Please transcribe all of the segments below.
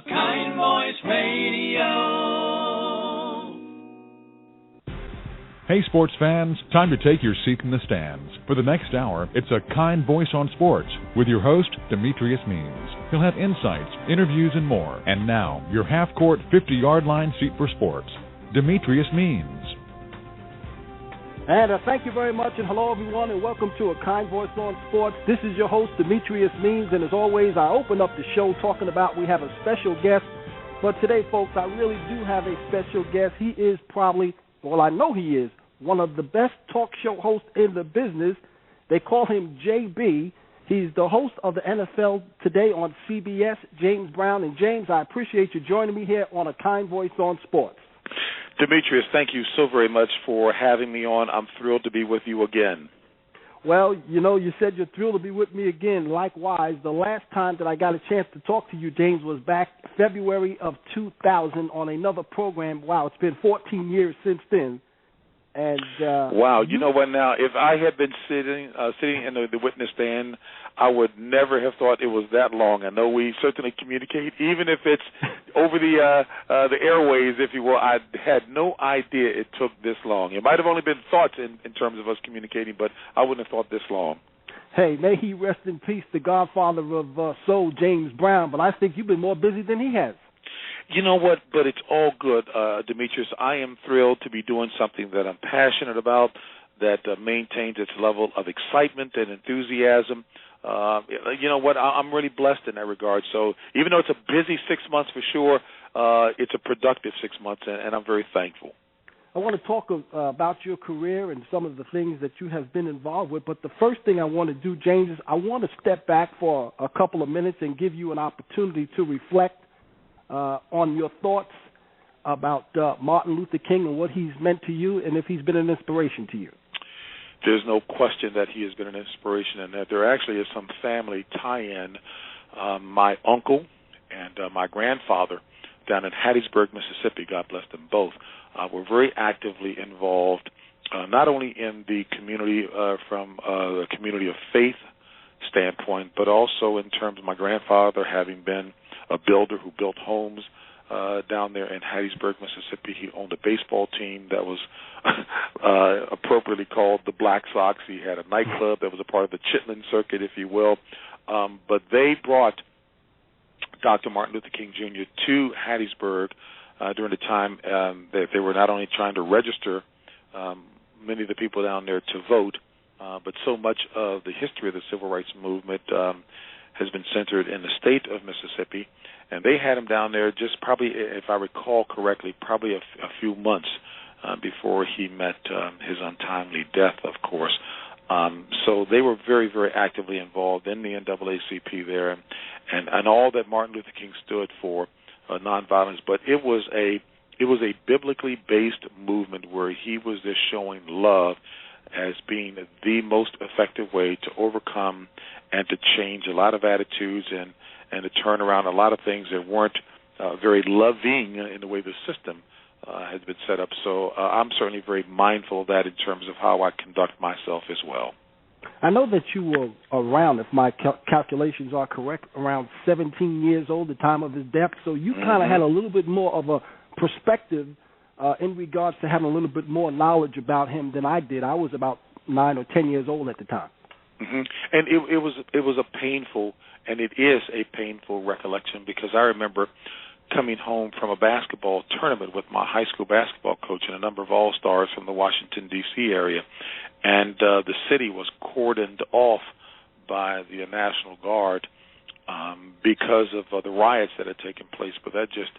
Kind Voice Radio. Hey, sports fans, time to take your seat in the stands. For the next hour, it's A Kind Voice on Sports with your host, Demetrius Means. He'll have insights, interviews, and more. And now, your half-court, 50-yard line seat for sports, Demetrius Means. And thank you very much, and hello, everyone, and welcome to A Kind Voice on Sports. This is your host, Demetrius Means, and as always, I open up the show talking about we have a special guest. But today, folks, I really do have a special guest. He is probably, well, I know he is, one of the best talk show hosts in the business. They call him JB. He's the host of the NFL Today on CBS, James Brown. And, James, I appreciate you joining me here on A Kind Voice on Sports. Demetrius, thank you so very much for having me on. I'm thrilled to be with you again. Well, you know, you said you're thrilled to be with me again. Likewise, the last time that I got a chance to talk to you, James, was back February of 2000 on another program. Wow, it's been 14 years since then. And wow, you know what? Now, if I had been sitting in the witness stand, I would never have thought it was that long. I know we certainly communicate, even if it's over the airways, if you will. I had no idea it took this long. It might have only been thoughts in terms of us communicating, but I wouldn't have thought this long. Hey, may he rest in peace, the godfather of soul, James Brown. But I think you've been more busy than he has. You know what? But it's all good, Demetrius. I am thrilled to be doing something that I'm passionate about, that maintains its level of excitement and enthusiasm. You know what? I'm really blessed in that regard. So even though it's a busy 6 months for sure, it's a productive 6 months, and I'm very thankful. I want to talk about your career and some of the things that you have been involved with. But the first thing I want to do, James, is I want to step back for a couple of minutes and give you an opportunity to reflect on your thoughts about Martin Luther King and what he's meant to you, and if he's been an inspiration to you. There's no question that he has been an inspiration, and that there actually is some family tie-in. My uncle and my grandfather down in Hattiesburg, Mississippi, God bless them both, were very actively involved, not only in the community from a community of faith standpoint, but also in terms of my grandfather having been a builder who built homes down there in Hattiesburg, Mississippi. He owned a baseball team that was appropriately called the Black Sox. He had a nightclub that was a part of the Chitlin circuit, if you will. But they brought Dr. Martin Luther King Jr. to Hattiesburg during the time that they were not only trying to register many of the people down there to vote, but so much of the history of the civil rights movement has been centered in the state of Mississippi, and they had him down there just probably, if I recall correctly, probably a few months before he met his untimely death, of course. So they were very, very actively involved in the NAACP there, and all that Martin Luther King stood for, nonviolence. But it was a biblically based movement where he was just showing love as being the most effective way to overcome and to change a lot of attitudes and to turn around a lot of things that weren't very loving in the way the system has been set up. So I'm certainly very mindful of that in terms of how I conduct myself as well. I know that you were around, if my calculations are correct, around 17 years old at the time of his death, so you kind of had a little bit more of a perspective in regards to having a little bit more knowledge about him than I did. I was about 9 or 10 years old at the time. Mm-hmm. And it was a painful, and it is a painful recollection, because I remember coming home from a basketball tournament with my high school basketball coach and a number of all-stars from the Washington, D.C. area, and the city was cordoned off by the National Guard because of the riots that had taken place. But that just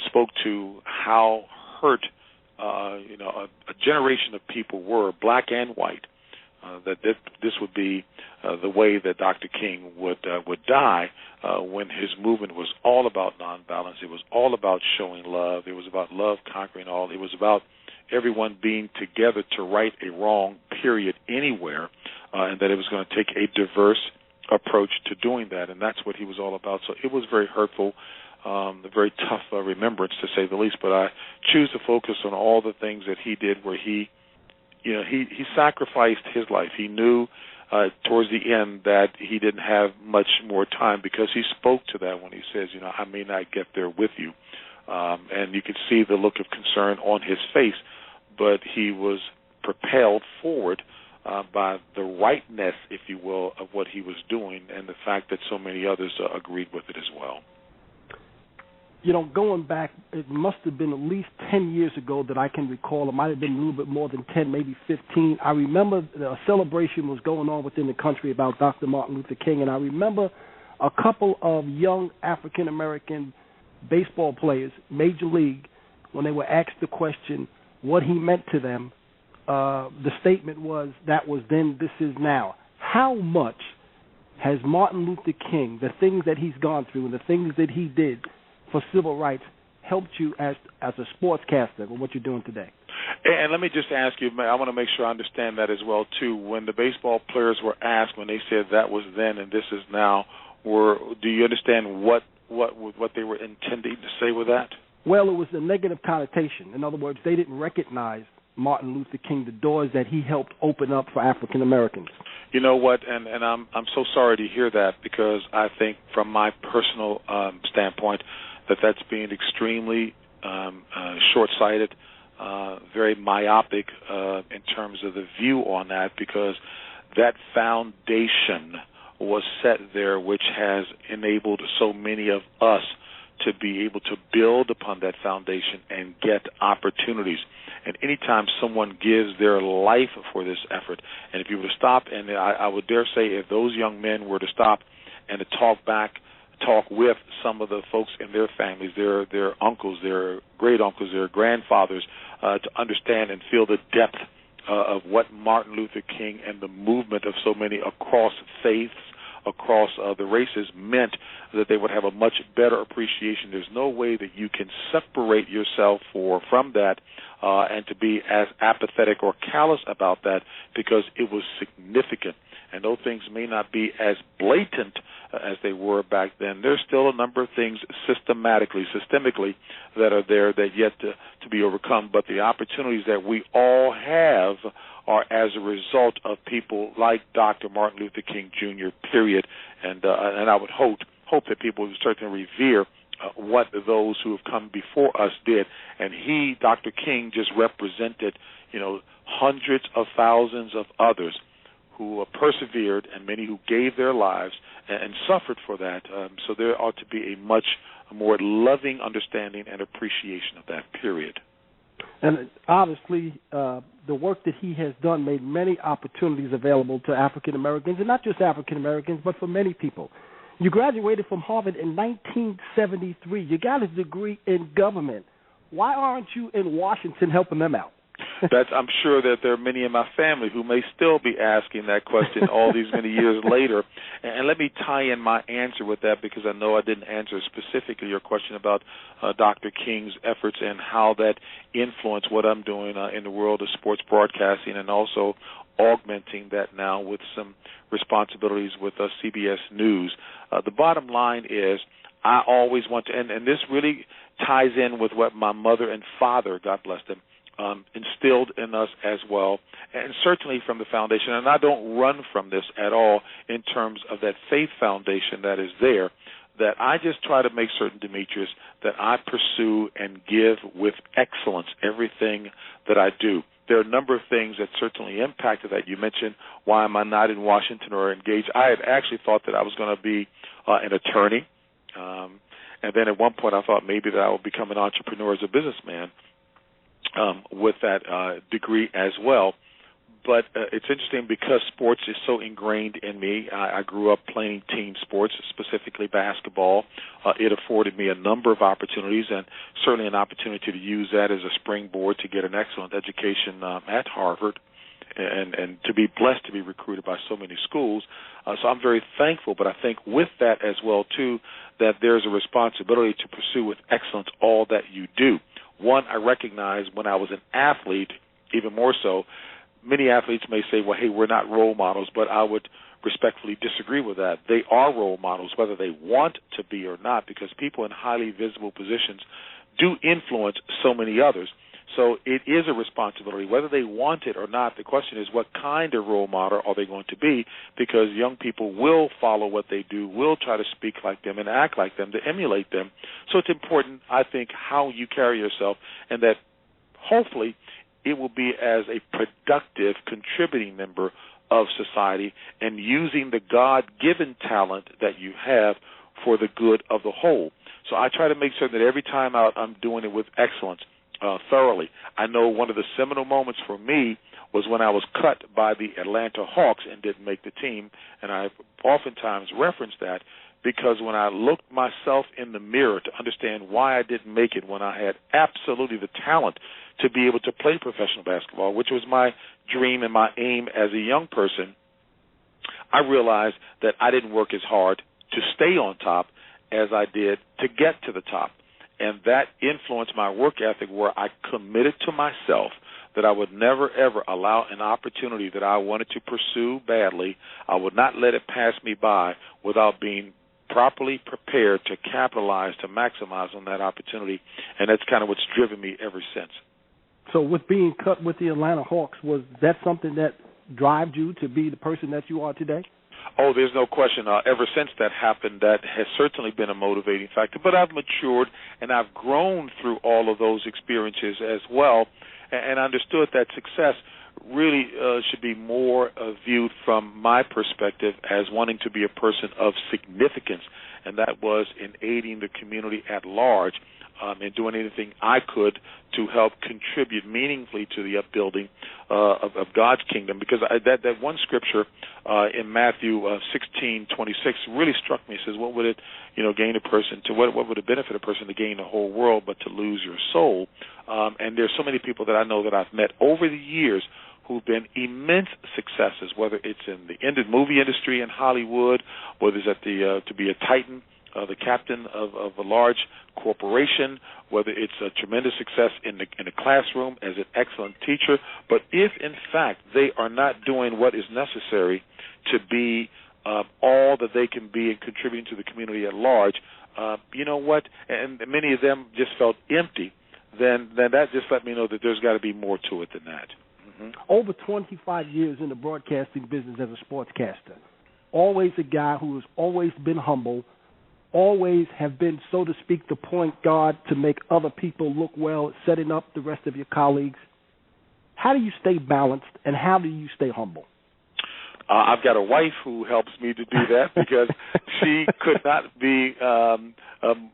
spoke to how hurt a generation of people were, black and white, that this would be the way that Dr. King would die when his movement was all about nonviolence. It was all about showing love. It was about love conquering all. It was about everyone being together to right a wrong, period, anywhere, and that it was going to take a diverse approach to doing that, and that's what he was all about. So it was very hurtful, a very tough remembrance, to say the least, but I choose to focus on all the things that he did where he sacrificed his life. He knew towards the end that he didn't have much more time, because he spoke to that when he says, I may not get there with you. And you could see the look of concern on his face, but he was propelled forward by the rightness, if you will, of what he was doing, and the fact that so many others agreed with it as well. Going back, it must have been at least 10 years ago that I can recall. It might have been a little bit more than 10, maybe 15. I remember a celebration was going on within the country about Dr. Martin Luther King, and I remember a couple of young African-American baseball players, Major League, when they were asked the question what he meant to them, the statement was, that was then, this is now. How much has Martin Luther King, the things that he's gone through and the things that he did for civil rights, helped you as a sportscaster with what you're doing today? And let me just ask you, I want to make sure I understand that as well, too. When the baseball players were asked, when they said that was then and this is now, do you understand what they were intending to say with that? Well, it was a negative connotation. In other words, they didn't recognize Martin Luther King, the doors that he helped open up for African Americans. You know what, and I'm so sorry to hear that, because I think from my personal standpoint that's being extremely short-sighted, very myopic in terms of the view on that, because that foundation was set there, which has enabled so many of us to be able to build upon that foundation and get opportunities. And anytime someone gives their life for this effort, and if you were to stop, and I would dare say if those young men were to stop and to talk with some of the folks in their families, their uncles, their great-uncles, their grandfathers, to understand and feel the depth of what Martin Luther King and the movement of so many across faiths, across the races, meant, that they would have a much better appreciation. There's no way that you can separate yourself from that and to be as apathetic or callous about that, because it was significant. And though things may not be as blatant as they were back then, there's still a number of things systemically that are there that yet to be overcome. But the opportunities that we all have are as a result of people like Dr. Martin Luther King Jr., period. And I would hope that people would certainly revere what those who have come before us did. And he, Dr. King, just represented, hundreds of thousands of others who persevered, and many who gave their lives and suffered for that. So there ought to be a much more loving understanding and appreciation of that, period. And obviously, the work that he has done made many opportunities available to African Americans, and not just African Americans, but for many people. You graduated from Harvard in 1973. You got a degree in government. Why aren't you in Washington helping them out? I'm sure that there are many in my family who may still be asking that question all these many years later. And let me tie in my answer with that, because I know I didn't answer specifically your question about Dr. King's efforts and how that influenced what I'm doing in the world of sports broadcasting, and also augmenting that now with some responsibilities with CBS News. The bottom line is, I always want to, and this really ties in with what my mother and father, God bless them, instilled in us as well, and certainly from the foundation. And I don't run from this at all in terms of that faith foundation that is there, that I just try to make certain, Demetrius, that I pursue and give with excellence everything that I do. There are a number of things that certainly impacted that. You mentioned, why am I not in Washington or engaged? I had actually thought that I was going to be an attorney, and then at one point I thought maybe that I would become an entrepreneur as a businessman with that degree as well. But it's interesting, because sports is so ingrained in me. I grew up playing team sports, specifically basketball. It afforded me a number of opportunities, and certainly an opportunity to use that as a springboard to get an excellent education at Harvard, and to be blessed to be recruited by so many schools. So I'm very thankful, but I think with that as well, too, that there's a responsibility to pursue with excellence all that you do. One, I recognize when I was an athlete, even more so, many athletes may say, well, hey, we're not role models, but I would respectfully disagree with that. They are role models, whether they want to be or not, because people in highly visible positions do influence so many others. So it is a responsibility. Whether they want it or not, the question is what kind of role model are they going to be, because young people will follow what they do, will try to speak like them and act like them, to emulate them. So it's important, I think, how you carry yourself, and that hopefully it will be as a productive, contributing member of society and using the God-given talent that you have for the good of the whole. So I try to make certain that every time out I'm doing it with excellence, thoroughly. I know one of the seminal moments for me was when I was cut by the Atlanta Hawks and didn't make the team, and I oftentimes reference that because when I looked myself in the mirror to understand why I didn't make it when I had absolutely the talent to be able to play professional basketball, which was my dream and my aim as a young person, I realized that I didn't work as hard to stay on top as I did to get to the top. And that influenced my work ethic, where I committed to myself that I would never, ever allow an opportunity that I wanted to pursue badly. I would not let it pass me by without being properly prepared to capitalize, to maximize on that opportunity. And that's kind of what's driven me ever since. So with being cut with the Atlanta Hawks, was that something that drove you to be the person that you are today? Oh, there's no question. Ever since that happened, that has certainly been a motivating factor. But I've matured and I've grown through all of those experiences as well, and understood that success really should be more viewed from my perspective as wanting to be a person of significance, and that was in aiding the community at large and doing anything I could to help contribute meaningfully to the upbuilding of God's kingdom. Because that one scripture in Matthew 16:26 really struck me. It says, "What would it, gain a person to what would it benefit a person to gain the whole world but to lose your soul?" And there's so many people that I know that I've met over the years who've been immense successes, whether it's in the movie industry in Hollywood, whether it's at to be a titan, the captain of a large corporation, whether it's a tremendous success in the classroom as an excellent teacher. But if, in fact, they are not doing what is necessary to be all that they can be and contributing to the community at large, you know what, and many of them just felt empty, then that just let me know that there's got to be more to it than that. Mm-hmm. Over 25 years in the broadcasting business as a sportscaster, always a guy who has always been humble, always have been, so to speak, the point guard to make other people look well, setting up the rest of your colleagues. How do you stay balanced, and how do you stay humble? I've got a wife who helps me to do that, because she could not be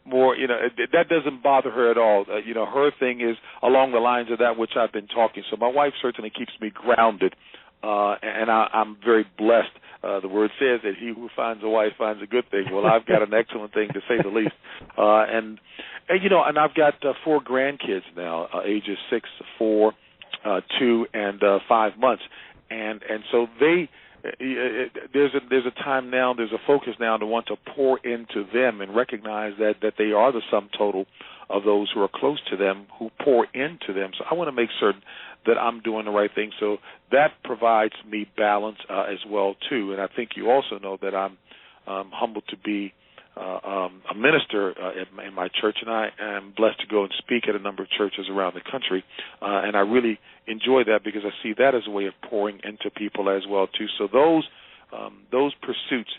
more, that doesn't bother her at all. Her thing is along the lines of that which I've been talking. So my wife certainly keeps me grounded, and I'm very blessed. The word says that he who finds a wife finds a good thing. Well, I've got an excellent thing, to say the least. And I've got 4 grandkids now, ages 6, 4, 2, and 5 months. And so there's a time now, there's a focus now to want to pour into them and recognize that they are the sum total of those who are close to them, who pour into them. So I want to make certain that I'm doing the right thing. So that provides me balance as well, too. And I think you also know that I'm humbled to be a minister in my church, and I am blessed to go and speak at a number of churches around the country. And I really enjoy that, because I see that as a way of pouring into people as well, too. So those pursuits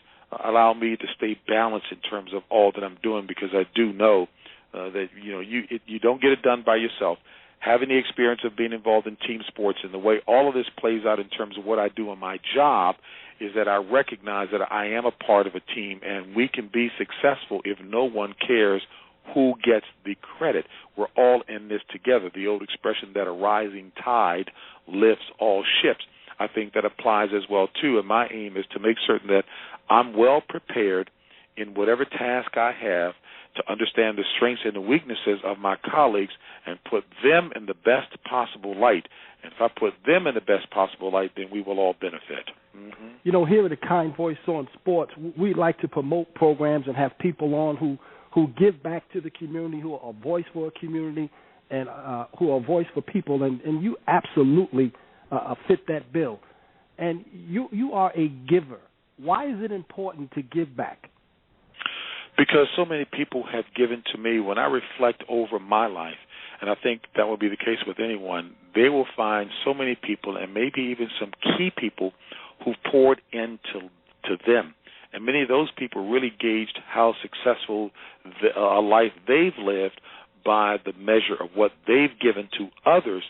allow me to stay balanced in terms of all that I'm doing, because I do know that you don't get it done by yourself. Having the experience of being involved in team sports and the way all of this plays out in terms of what I do in my job is that I recognize that I am a part of a team, and we can be successful if no one cares who gets the credit. We're all in this together. The old expression that a rising tide lifts all ships, I think that applies as well, too. And my aim is to make certain that I'm well prepared in whatever task I have to understand the strengths and the weaknesses of my colleagues and put them in the best possible light. And if I put them in the best possible light, then we will all benefit. Mm-hmm. Here at the Kind Voice on Sports, we like to promote programs and have people on who give back to the community, who are a voice for a community, and who are a voice for people. And you absolutely fit that bill. And you are a giver. Why is it important to give back? Because so many people have given to me. When I reflect over my life, and I think that will be the case with anyone, they will find so many people and maybe even some key people who poured into them. And many of those people really gauged how successful a life they've lived by the measure of what they've given to others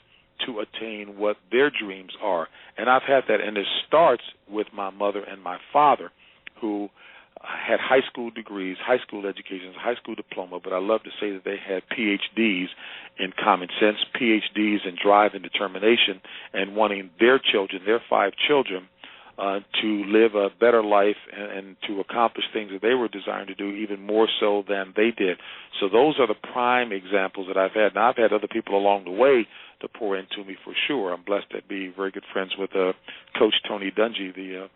to attain what their dreams are. And I've had that, and it starts with my mother and my father, who had high school degrees, high school educations, high school diploma, but I love to say that they had PhDs in common sense, PhDs in drive and determination, and wanting their children, their 5 children, to live a better life and to accomplish things that they were desiring to do even more so than they did. So those are the prime examples that I've had. Now, I've had other people along the way to pour into me for sure. I'm blessed to be very good friends with Coach Tony Dungy, the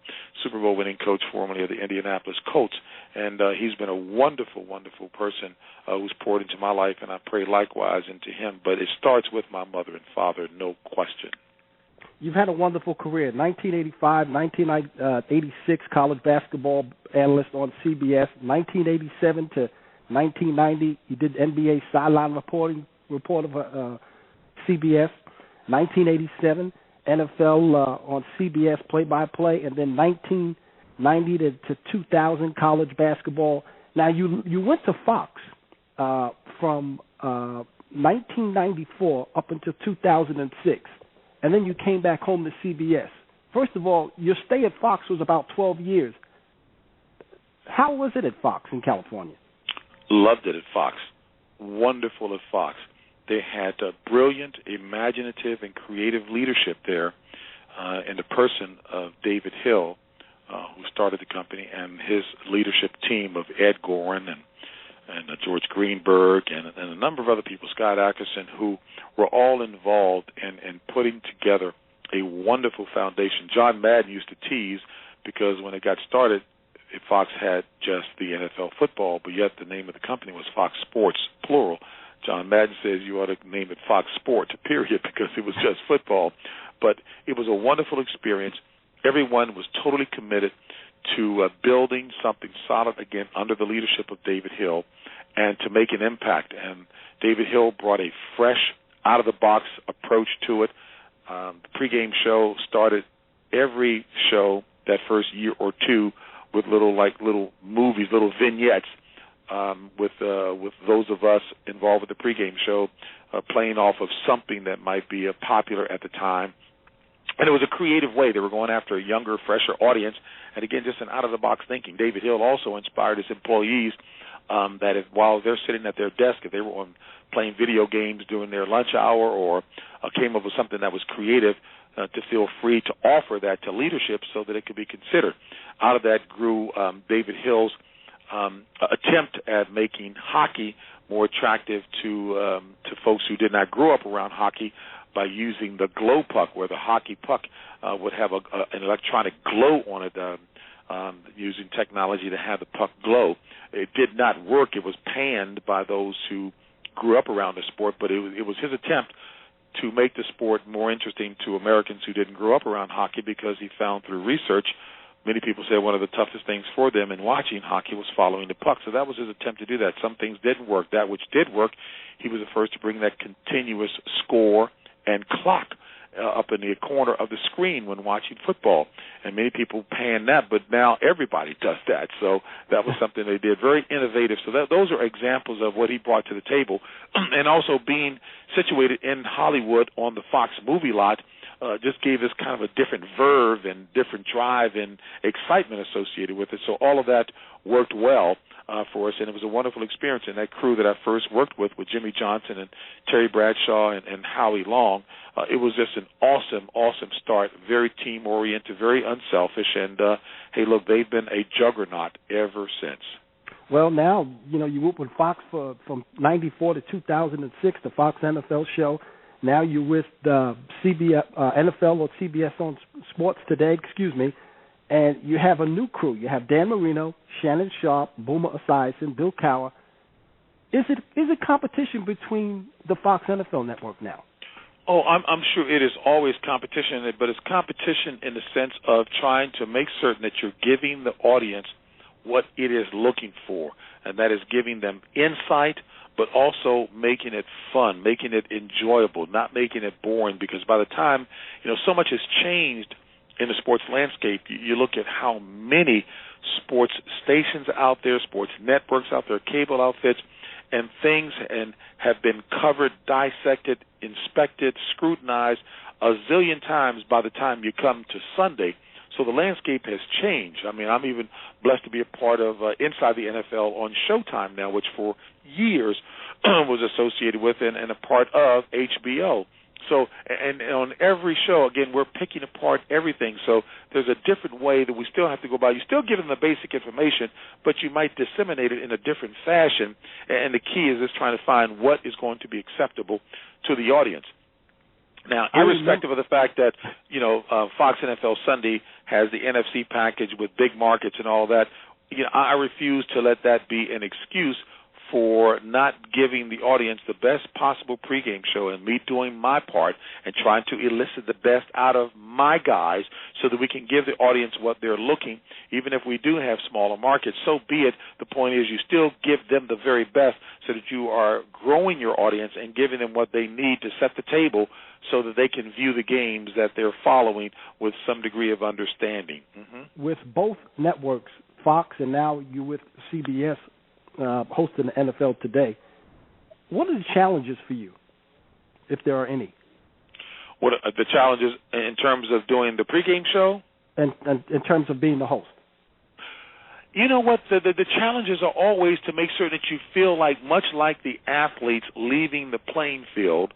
Super Bowl winning coach formerly of the Indianapolis Colts, and he's been a wonderful, wonderful person who's poured into my life, and I pray likewise into him. But it starts with my mother and father, no question. You've had a wonderful career. 1985, 1986, college basketball analyst on CBS. 1987 to 1990, you did NBA sideline report of CBS. 1987, NFL on CBS play-by-play, and then 1990 to 2000, college basketball. Now, you went to Fox from 1994 up until 2006. And then you came back home to CBS. First of all, your stay at Fox was about 12 years. How was it at Fox in California? Loved it at Fox. Wonderful at Fox. They had brilliant, imaginative, and creative leadership there in the person of David Hill, who started the company, and his leadership team of Ed Goren and George Greenberg and a number of other people, Scott Ackerson, who were all involved in putting together a wonderful foundation. John Madden used to tease because when it got started, Fox had just the NFL football, but yet the name of the company was Fox Sports, plural. John Madden says you ought to name it Fox Sports, period, because it was just football. But it was a wonderful experience. Everyone was totally committed to building something solid again under the leadership of David Hill and to make an impact. And David Hill brought a fresh, out-of-the-box approach to it. The pregame show started every show that first year or two with little movies, little vignettes with those of us involved with the pregame show playing off of something that might be popular at the time. And it was a creative way. They were going after a younger, fresher audience. And, again, just an out-of-the-box thinking. David Hill also inspired his employees that while they're sitting at their desk, if they were playing video games during their lunch hour or came up with something that was creative, to feel free to offer that to leadership so that it could be considered. Out of that grew David Hill's attempt at making hockey more attractive to folks who did not grow up around hockey, by using the glow puck, where the hockey puck would have an electronic glow on it, using technology to have the puck glow. It did not work. It was panned by those who grew up around the sport, but it was his attempt to make the sport more interesting to Americans who didn't grow up around hockey, because he found through research, many people say one of the toughest things for them in watching hockey was following the puck. So that was his attempt to do that. Some things didn't work. That which did work, he was the first to bring that continuous score and clock up in the corner of the screen when watching football. And many people pan that, but now everybody does that. So that was something they did, very innovative. So those are examples of what he brought to the table. And also being situated in Hollywood on the Fox movie lot just gave us kind of a different verve and different drive and excitement associated with it. So all of that worked well for us, and it was a wonderful experience. And that crew that I first worked with Jimmy Johnson and Terry Bradshaw and Howie Long, it was just an awesome, awesome start, very team-oriented, very unselfish, and, hey, look, they've been a juggernaut ever since. Well, now, you worked with Fox from 94 to 2006, the Fox NFL show. Now you're with CBS, NFL or CBS on Sports Today, and you have a new crew. You have Dan Marino, Shannon Sharpe, Boomer Esiason, Bill Cowher. Is it competition between the Fox NFL network now? Oh, I'm sure it is always competition, but it's competition in the sense of trying to make certain that you're giving the audience what it is looking for, and that is giving them insight, but also making it fun, making it enjoyable, not making it boring, because by the time, so much has changed in the sports landscape. You look at how many sports stations out there, sports networks out there, cable outfits, and things have been covered, dissected, inspected, scrutinized a zillion times by the time you come to Sunday. So the landscape has changed. I mean, I'm even blessed to be a part of Inside the NFL on Showtime now, which for years was associated with and a part of HBO. So, and on every show, again, we're picking apart everything. So there's a different way that we still have to go by. You still give them the basic information, but you might disseminate it in a different fashion. And the key is just trying to find what is going to be acceptable to the audience. Now, irrespective of the fact that, Fox NFL Sunday has the NFC package with big markets and all that, I refuse to let that be an excuse for not giving the audience the best possible pregame show, and me doing my part and trying to elicit the best out of my guys so that we can give the audience what they're looking. Even if we do have smaller markets, so be it. The point is you still give them the very best so that you are growing your audience and giving them what they need to set the table so that they can view the games that they're following with some degree of understanding. Mm-hmm. With both networks, Fox and now you with CBS, hosting the NFL Today, what are the challenges for you, if there are any? What are the challenges in terms of doing the pregame show? And in terms of being the host? You know what? The challenges are always to make sure that you feel like, much like the athletes leaving the playing field,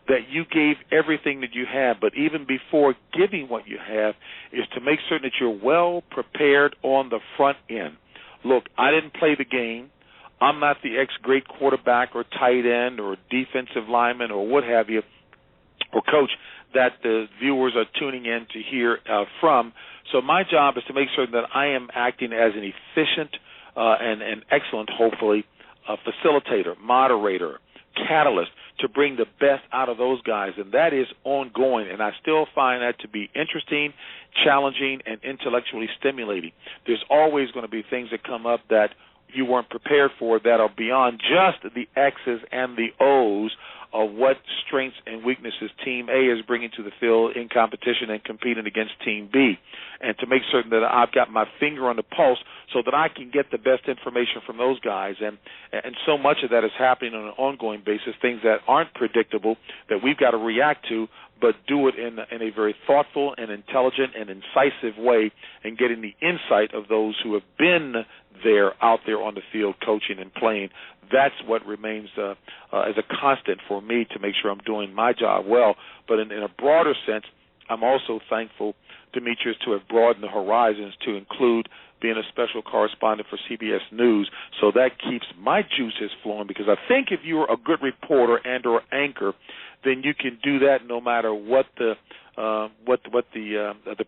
that you gave everything that you have. But even before giving what you have is to make certain that you're well prepared on the front end. Look, I didn't play the game. I'm not the ex-great quarterback or tight end or defensive lineman or what have you, or coach that the viewers are tuning in to hear from. So my job is to make sure that I am acting as an efficient and excellent, hopefully, facilitator, moderator, catalyst to bring the best out of those guys, and that is ongoing, and I still find that to be interesting, challenging, and intellectually stimulating. There's always going to be things that come up that you weren't prepared for that are beyond just the X's and the O's of what strengths and weaknesses Team A is bringing to the field in competition and competing against Team B, and to make certain that I've got my finger on the pulse so that I can get the best information from those guys. And so much of that is happening on an ongoing basis, things that aren't predictable that we've got to react to, but do it in a very thoughtful and intelligent and incisive way, and getting the insight of those who have been out there on the field coaching and playing. That's what remains as a constant for me to make sure I'm doing my job well. But in a broader sense, I'm also thankful, Demetrius, to have broadened the horizons to include being a special correspondent for CBS News. So that keeps my juices flowing, because I think if you're a good reporter and or anchor, then you can do that no matter what the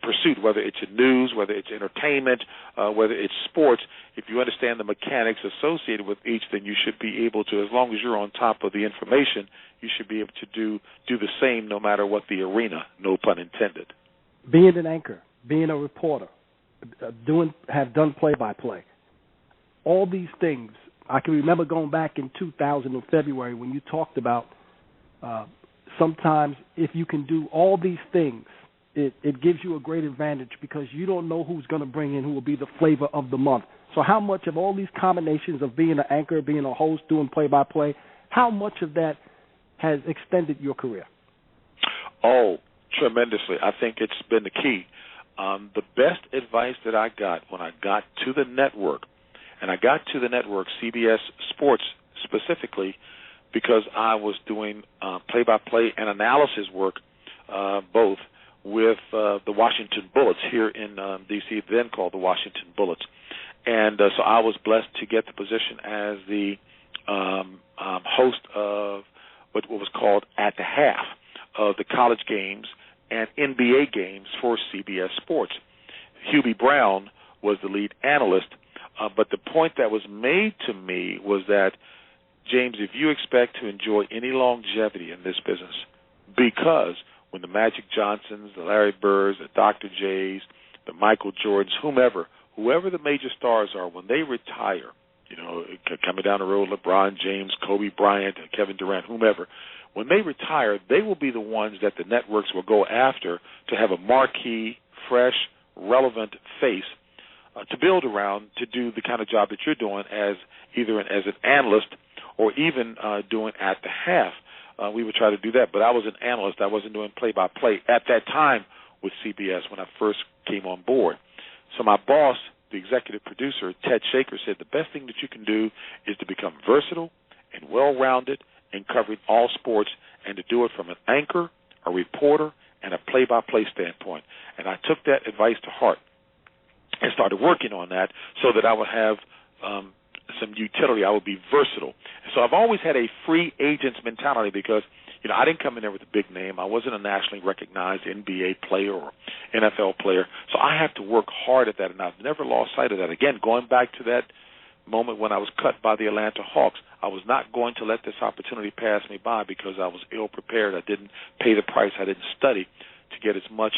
pursuit, whether it's news, whether it's entertainment, whether it's sports. If you understand the mechanics associated with each, then you should be able to, as long as you're on top of the information, you should be able to do the same no matter what the arena, no pun intended. Being an anchor, being a reporter, have done play-by-play, all these things. I can remember going back in 2000 in February when you talked about sometimes if you can do all these things, it gives you a great advantage, because you don't know who's going to bring in who will be the flavor of the month. So how much of all these combinations of being an anchor, being a host, doing play-by-play, how much of that has extended your career? Oh, tremendously. I think it's been the key. The best advice that I got when I got to the network, and I got to the network, CBS Sports specifically, because I was doing play-by-play and analysis work, both with the Washington Bullets here in D.C., then called the Washington Bullets. And so I was blessed to get the position as the host of what was called At the Half of the college games and NBA games for CBS Sports. Hubie Brown was the lead analyst, but the point that was made to me was that, James, if you expect to enjoy any longevity in this business, because when the Magic Johnsons, the Larry Birds, the Dr. J's, the Michael Jordans, whoever the major stars are, when they retire, coming down the road, LeBron James, Kobe Bryant, Kevin Durant, whomever, when they retire, they will be the ones that the networks will go after to have a marquee, fresh, relevant face to build around to do the kind of job that you're doing as either as an analyst or even doing at the half. We would try to do that, but I was an analyst. I wasn't doing play-by-play at that time with CBS when I first came on board. So my boss, the executive producer, Ted Shaker, said the best thing that you can do is to become versatile and well-rounded in covering all sports and to do it from an anchor, a reporter, and a play-by-play standpoint. And I took that advice to heart and started working on that so that I would have some utility. I would be versatile. So I've always had a free agent's mentality because, I didn't come in there with a big name. I wasn't a nationally recognized NBA player or NFL player. So I have to work hard at that, and I've never lost sight of that. Again, going back to that moment when I was cut by the Atlanta Hawks, I was not going to let this opportunity pass me by because I was ill-prepared. I didn't pay the price. I didn't study to get as much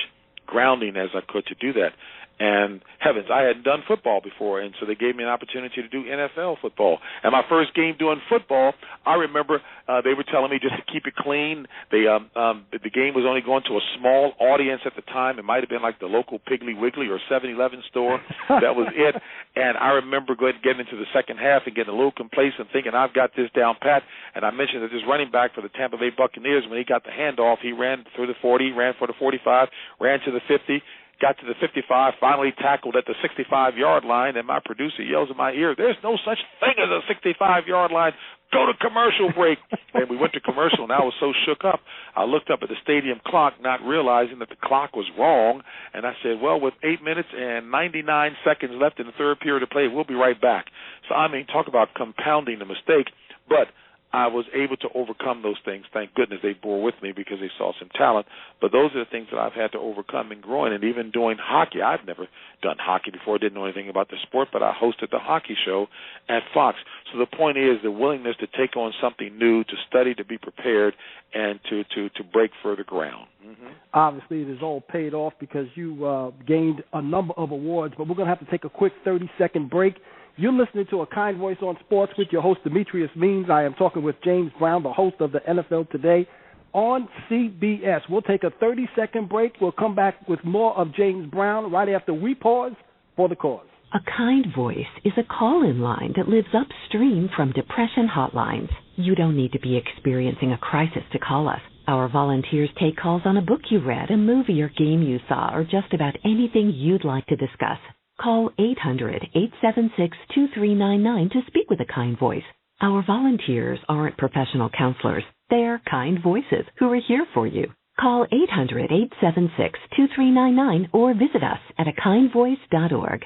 grounding as I could to do that. And heavens, I hadn't done football before, and so they gave me an opportunity to do NFL football. And my first game doing football, I remember they were telling me just to keep it clean. The game was only going to a small audience at the time. It might have been like the local Piggly Wiggly or 7-Eleven store. That was it. And I remember getting into the second half and getting a little complacent, thinking I've got this down pat. And I mentioned that this running back for the Tampa Bay Buccaneers, when he got the handoff, he ran through the 40, ran for the 45, ran to the 50. Got to the 55, finally tackled at the 65-yard line, and my producer yells in my ear, "There's no such thing as a 65-yard line. Go to commercial break." And we went to commercial, and I was so shook up. I looked up at the stadium clock, not realizing that the clock was wrong, and I said, well, with 8 minutes and 99 seconds left in the third period of play, we'll be right back. So, talk about compounding the mistake, but I was able to overcome those things. Thank goodness they bore with me because they saw some talent. But those are the things that I've had to overcome in growing. And even doing hockey, I've never done hockey before, didn't know anything about the sport, but I hosted the hockey show at Fox. So the point is the willingness to take on something new, to study, to be prepared, and to break further ground. Mm-hmm. Obviously, it has all paid off because you gained a number of awards, but we're going to have to take a quick 30-second break. You're listening to A Kind Voice on Sports with your host, Demetrius Means. I am talking with James Brown, the host of the NFL Today on CBS. We'll take a 30-second break. We'll come back with more of James Brown right after we pause for the cause. A Kind Voice is a call-in line that lives upstream from depression hotlines. You don't need to be experiencing a crisis to call us. Our volunteers take calls on a book you read, a movie or game you saw, or just about anything you'd like to discuss. Call 800-876-2399 to speak with a Kind Voice. Our volunteers aren't professional counselors. They're kind voices who are here for you. Call 800-876-2399 or visit us at akindvoice.org.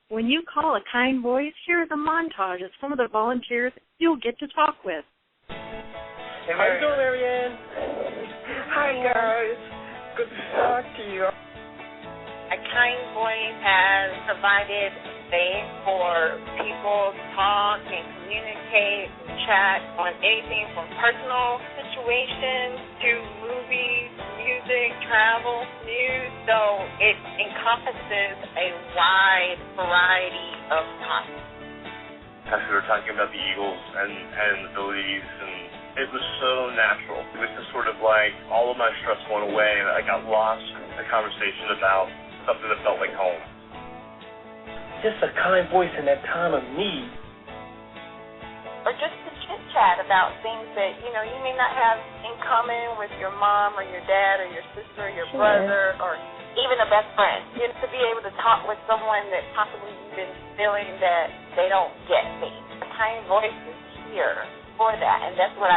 When you call A Kind Voice, here is a montage of some of the volunteers you'll get to talk with. Hey, how you doing, Marianne? Hi, guys. Good to talk to you. A Kind Voice has provided space for people to talk and communicate and chat on anything from personal situations to movies, music, travel, news. So it encompasses a wide variety of topics. As we were talking about the Eagles and the Phillies, and it was so natural. It was just sort of like all of my stress went away, and I got lost in the conversation about something that felt like home. Just a kind voice in that time of need. Or just to chit-chat about things that, you may not have in common with your mom or your dad or your sister or your brother or even a best friend. To be able to talk with someone that possibly you've been feeling that they don't get me. A kind voice is here for that, and that's what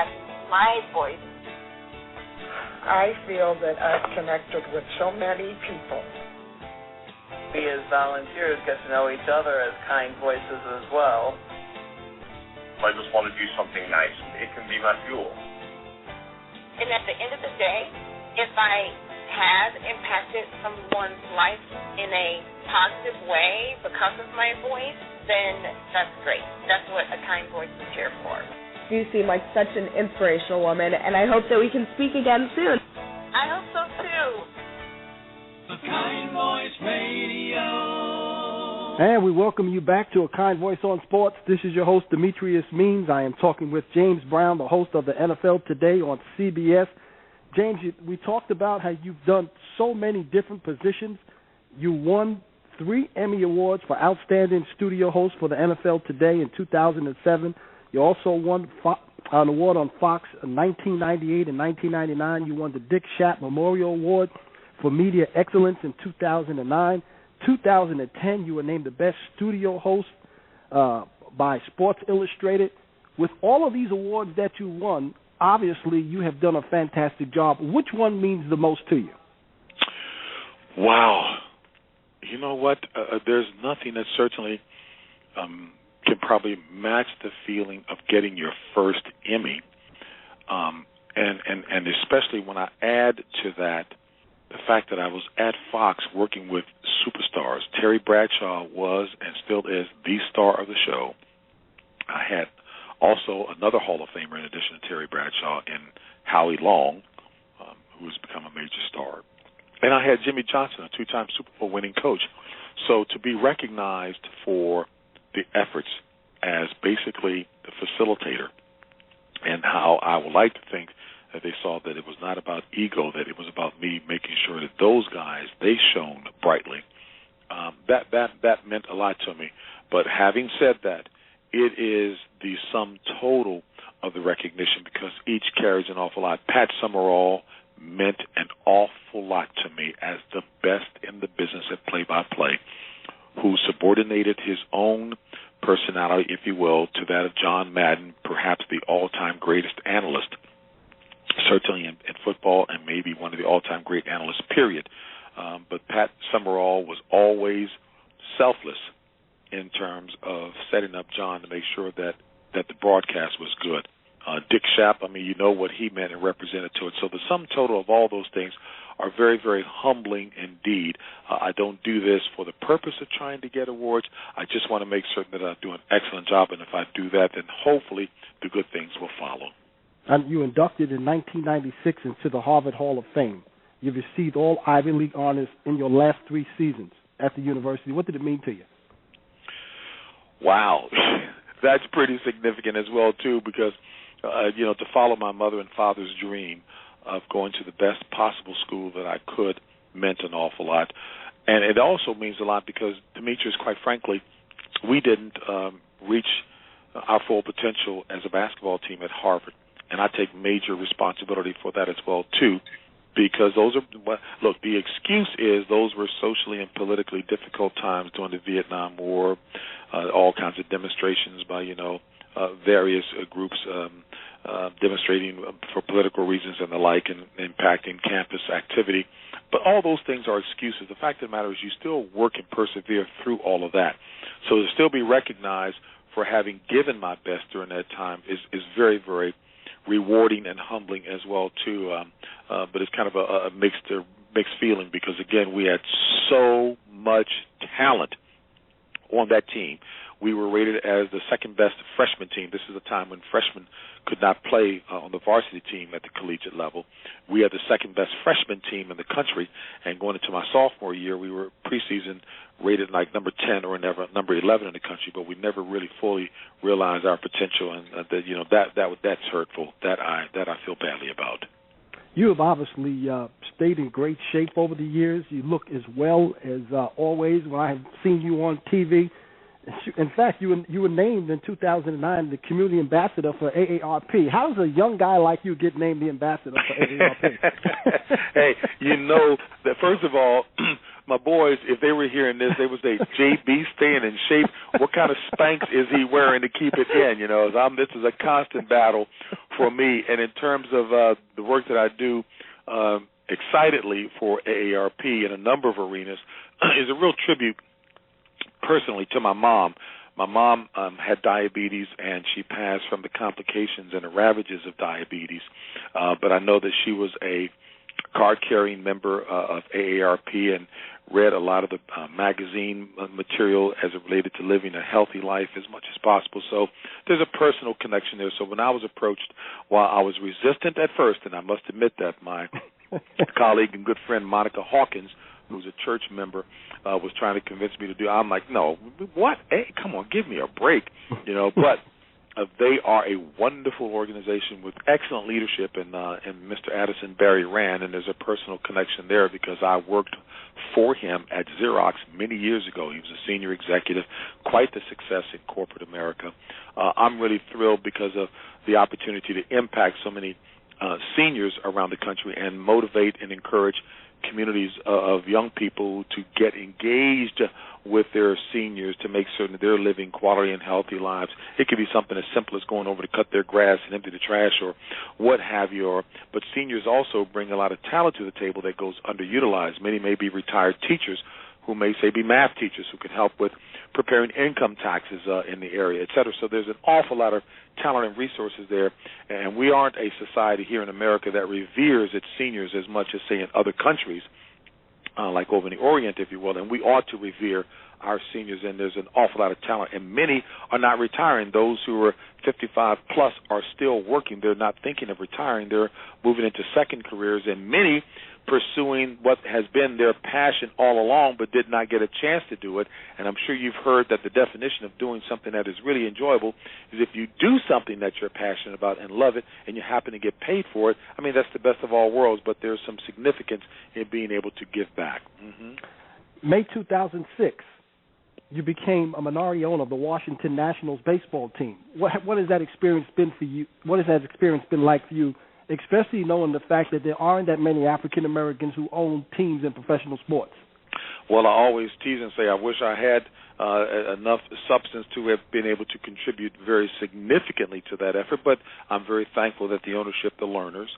my voice. I feel that I've connected with so many people. We as volunteers get to know each other as kind voices as well. I just want to do something nice. It can be my fuel. And at the end of the day, if I have impacted someone's life in a positive way because of my voice, then that's great. That's what A Kind Voice is here for. You seem like such an inspirational woman, and I hope that we can speak again soon. I hope so, too. A Kind Voice Radio. And we welcome you back to A Kind Voice on Sports. This is your host, Demetrius Means. I am talking with James Brown, the host of the NFL Today on CBS. James, we talked about how you've done so many different positions. You won 3 Emmy Awards for Outstanding Studio Host for the NFL Today in 2007. You also won an award on Fox in 1998 and 1999. You won the Dick Schaap Memorial Award for Media Excellence in 2009. 2010, you were named the best studio host by Sports Illustrated. With all of these awards that you won, obviously you have done a fantastic job. Which one means the most to you? Wow. You know what? There's nothing that certainly can probably match the feeling of getting your first Emmy. And especially when I add to that the fact that I was at Fox working with superstars. Terry Bradshaw was and still is the star of the show. I had also another Hall of Famer in addition to Terry Bradshaw in Howie Long, who has become a major star. And I had Jimmy Johnson, a 2-time Super Bowl winning coach. So to be recognized for the efforts as basically the facilitator and how I would like to think that they saw that it was not about ego, that it was about me making sure that those guys, they shone brightly. That meant a lot to me. But having said that, it is the sum total of the recognition because each carries an awful lot. Pat Summerall meant an awful lot to me as the best in the business at play-by-play, who subordinated his own personality, if you will, to that of John Madden, perhaps the all-time greatest analyst, certainly in football and maybe one of the all-time great analysts, period. But Pat Summerall was always selfless in terms of setting up John to make sure that the broadcast was good. Dick Schaap, I mean, you know what he meant and represented to it. So the sum total of all those things are very, very humbling indeed. I don't do this for the purpose of trying to get awards. I just want to make certain that I do an excellent job, and if I do that, then hopefully the good things will follow. And you inducted in 1996 into the Harvard Hall of Fame. You've received all Ivy League honors in your last 3 seasons at the university. What did it mean to you? Wow. That's pretty significant as well, too, because, to follow my mother and father's dream of going to the best possible school that I could meant an awful lot. And it also means a lot because, Demetrius, quite frankly, we didn't reach our full potential as a basketball team at Harvard. And I take major responsibility for that as well, too, because those are, look, the excuse is those were socially and politically difficult times during the Vietnam War, all kinds of demonstrations by, various groups demonstrating for political reasons and the like and impacting campus activity. But all those things are excuses. The fact of the matter is you still work and persevere through all of that. So to still be recognized for having given my best during that time is very, very rewarding and humbling as well, too. But it's kind of a mixed feeling because, again, we had so much talent on that team. We were rated as the second best freshman team. This is a time when freshmen could not play on the varsity team at the collegiate level. We had the second best freshman team in the country, and going into my sophomore year, we were preseason rated like number 10 or number 11 in the country, but we never really fully realized our potential, and that's hurtful. That I feel badly about. You have obviously stayed in great shape over the years. You look as well as always when I have seen you on TV. In fact, you were named in 2009 the community ambassador for AARP. How does a young guy like you get named the ambassador for AARP? Hey, that first of all, my boys, if they were hearing this, they would say, JB staying in shape. What kind of Spanx is he wearing to keep it in? This is a constant battle for me. And in terms of the work that I do excitedly for AARP in a number of arenas is a real tribute personally to my mom. My mom had diabetes, and she passed from the complications and the ravages of diabetes. But I know that she was a card-carrying member of AARP and read a lot of the magazine material as it related to living a healthy life as much as possible. So there's a personal connection there. So when I was approached, while I was resistant at first, and I must admit that my colleague and good friend Monica Hawkins, who's a church member, was trying to convince me to do. I'm like, no, what? Hey, come on, give me a break, But they are a wonderful organization with excellent leadership, and Mr. Addison Barry Rand, and there's a personal connection there because I worked for him at Xerox many years ago. He was a senior executive, quite the success in corporate America. I'm really thrilled because of the opportunity to impact so many seniors around the country and motivate and encourage communities of young people to get engaged with their seniors to make certain that they're living quality and healthy lives. It could be something as simple as going over to cut their grass and empty the trash or what have you. But seniors also bring a lot of talent to the table that goes underutilized. Many may be retired teachers who may, say, be math teachers who can help with preparing income taxes in the area, et cetera. So there's an awful lot of talent and resources there, and we aren't a society here in America that reveres its seniors as much as, say, in other countries, like over in the Orient, if you will, and we ought to revere our seniors, and there's an awful lot of talent, and many are not retiring. Those who are 55 plus are still working. They're not thinking of retiring. They're moving into second careers, and many pursuing what has been their passion all along but did not get a chance to do it. And I'm sure you've heard that the definition of doing something that is really enjoyable is if you do something that you're passionate about and love it and you happen to get paid for it. I mean, that's the best of all worlds, but there's some significance in being able to give back. May 2006, you became a minority owner of the Washington Nationals baseball team. What has that experience been for you? What has that experience been like for you, especially knowing the fact that there aren't that many African Americans who own teams in professional sports? Well, I always tease and say I wish I had enough substance to have been able to contribute very significantly to that effort, but I'm very thankful that the ownership, the learners,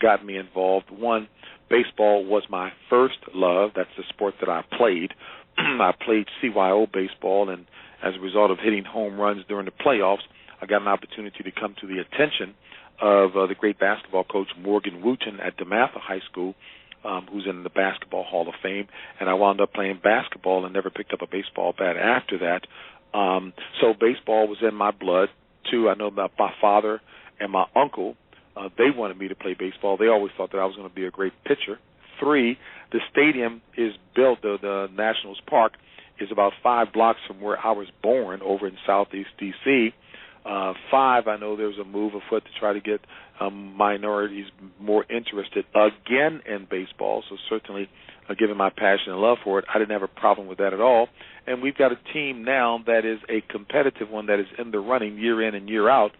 got me involved. One, baseball was my first love. That's the sport that I played. I played CYO baseball, and as a result of hitting home runs during the playoffs, I got an opportunity to come to the attention of the great basketball coach Morgan Wooten at DeMatha High School, who's in the Basketball Hall of Fame, and I wound up playing basketball and never picked up a baseball bat after that. So baseball was in my blood. Two, I know about my father and my uncle. They wanted me to play baseball. They always thought that I was going to be a great pitcher. Three, the stadium is built, the Nationals Park is about 5 blocks from where I was born over in Southeast D.C., 5, I know there was a move afoot to try to get minorities more interested again in baseball. So certainly, given my passion and love for it, I didn't have a problem with that at all. And we've got a team now that is a competitive one that is in the running year in and year out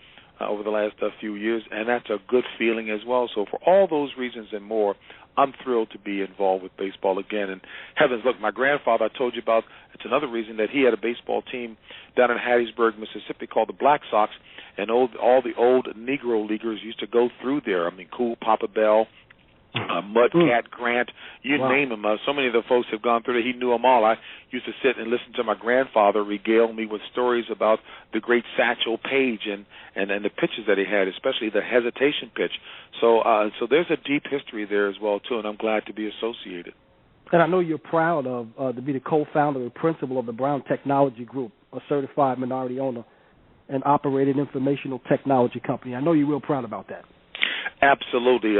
over the last few years, and that's a good feeling as well. So for all those reasons and more, I'm thrilled to be involved with baseball again. And heavens, look, my grandfather, I told you about, it's another reason that he had a baseball team down in Hattiesburg, Mississippi called the Black Sox, and all the old Negro leaguers used to go through there. I mean, Cool Papa Bell, Mudcat Grant, you name them. So many of the folks have gone through there. He knew them all. I used to sit and listen to my grandfather regale me with stories about the great Satchel Paige and the pitches that he had, especially the hesitation pitch. So there's a deep history there as well, too, and I'm glad to be associated. And I know you're proud of to be the co-founder and principal of the Brown Technology Group, a certified minority owner and operated informational technology company. I know you're real proud about that. Absolutely.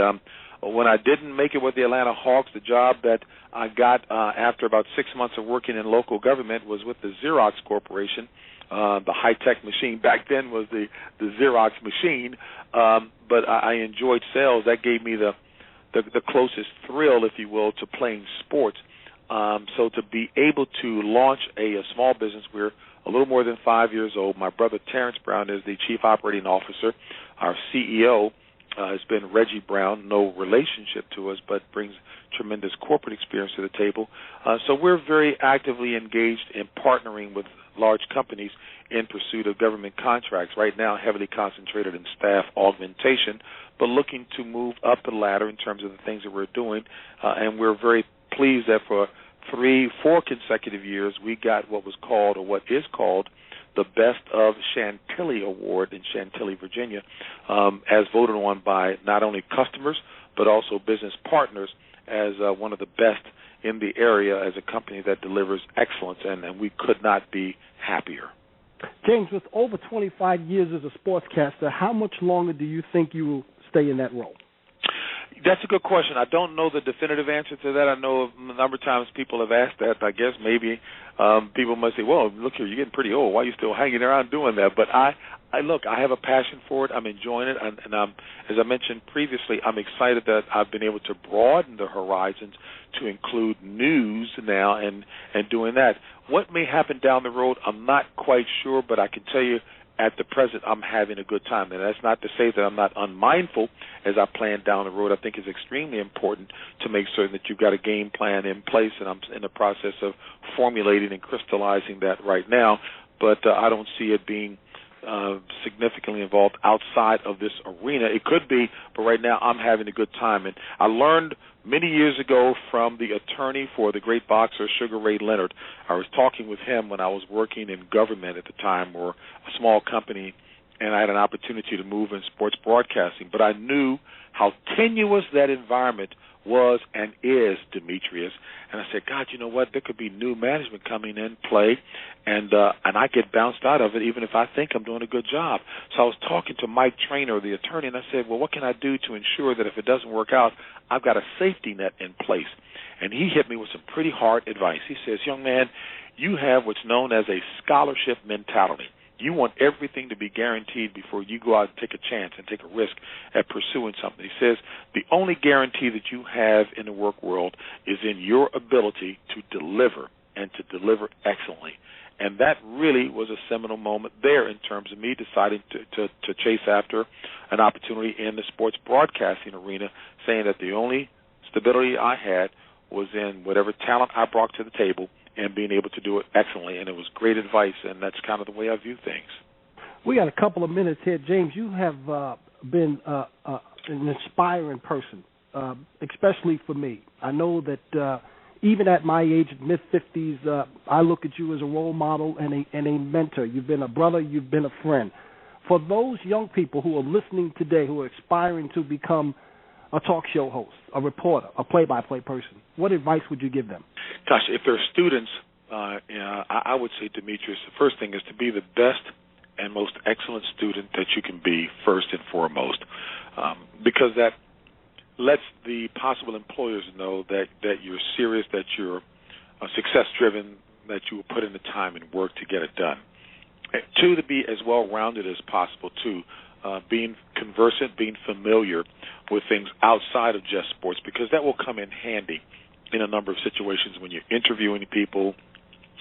When I didn't make it with the Atlanta Hawks, the job that I got after about 6 months of working in local government was with the Xerox Corporation. The high-tech machine back then was the Xerox machine, but I enjoyed sales. That gave me the closest thrill, if you will, to playing sports. So to be able to launch a small business, we're a little more than 5 years old. My brother Terrence Brown is the chief operating officer. Our CEO has been Reggie Brown, no relationship to us, but brings tremendous corporate experience to the table. So we're very actively engaged in partnering with large companies in pursuit of government contracts, right now heavily concentrated in staff augmentation, but looking to move up the ladder in terms of the things that we're doing. And we're very pleased that for 3-4 consecutive years we got what is called the Best of Chantilly Award in Chantilly, Virginia, as voted on by not only customers but also business partners as one of the best in the area as a company that delivers excellence, and we could not be happier. James, with over 25 years as a sportscaster, how much longer do you think you will stay in that role? That's a good question. I don't know the definitive answer to that. I know a number of times people have asked that. I guess maybe people must say, well, look here, you're getting pretty old. Why are you still hanging around doing that? But I have a passion for it. I'm enjoying it. And as I mentioned previously, I'm excited that I've been able to broaden the horizons to include news now and doing that. What may happen down the road, I'm not quite sure, but I can tell you at the present, I'm having a good time. And that's not to say that I'm not unmindful as I plan down the road. I think it's extremely important to make certain that you've got a game plan in place, and I'm in the process of formulating and crystallizing that right now. But I don't see it being significantly involved outside of this arena. It could be, but right now I'm having a good time. And I learned many years ago from the attorney for the great boxer Sugar Ray Leonard. I was talking with him when I was working in government at the time, or a small company, and I had an opportunity to move in sports broadcasting. But I knew how tenuous that environment was and is, Demetrius. And I said, God, you know what? There could be new management coming in play, and I get bounced out of it even if I think I'm doing a good job. So I was talking to Mike Traynor, the attorney, and I said, well, what can I do to ensure that if it doesn't work out, I've got a safety net in place? And he hit me with some pretty hard advice. He says, young man, you have what's known as a scholarship mentality. You want everything to be guaranteed before you go out and take a chance and take a risk at pursuing something. He says the only guarantee that you have in the work world is in your ability to deliver, and to deliver excellently. And that really was a seminal moment there in terms of me deciding to chase after an opportunity in the sports broadcasting arena, saying that the only stability I had was in whatever talent I brought to the table and being able to do it excellently. And it was great advice, and that's kind of the way I view things. We got a couple of minutes here. James, you have been an inspiring person, especially for me. I know that even at my age, mid-50s, I look at you as a role model and a mentor. You've been a brother. You've been a friend. For those young people who are listening today, who are aspiring to become a talk show host, a reporter, a play-by-play person, what advice would you give them? Gosh, if they're students, I would say, Demetrius, the first thing is to be the best and most excellent student that you can be first and foremost, because that lets the possible employers know that you're serious, that you're success-driven, that you will put in the time and work to get it done. Two, to be as well-rounded as possible, too, being conversant, being familiar with things outside of just sports, because that will come in handy in a number of situations when you're interviewing people.